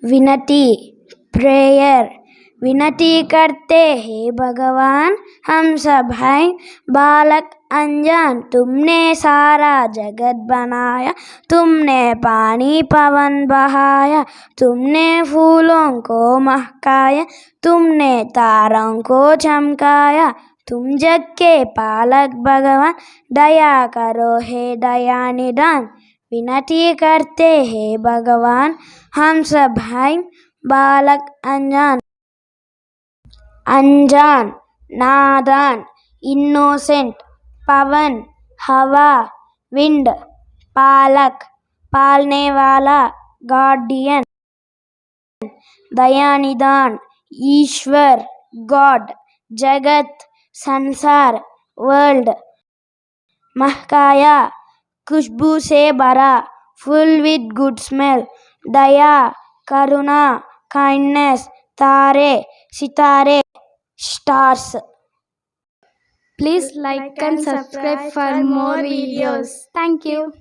विनती प्रेयर। विनती करते हे भगवान हम सब हैं बालक अनजान। तुमने सारा जगत बनाया, तुमने पानी पवन बहाया, तुमने फूलों को महकाया, तुमने तारों को चमकाया। तुम जग के पालक भगवान, दया करो हे दया निदान। विनती करते हे भगवान हम सब हैं बालक अनजान। अनजान नादान, इनोसेंट पवन हवा विंड, पालक पालने वाला गार्डियन, दयानिदान ईश्वर गॉड, जगत संसार वर्ल्ड, महकाया खुशबू से भरा full with good smell, Daya Karuna kindness, तारे सितारे stars. Please like and subscribe for more videos. Thank you.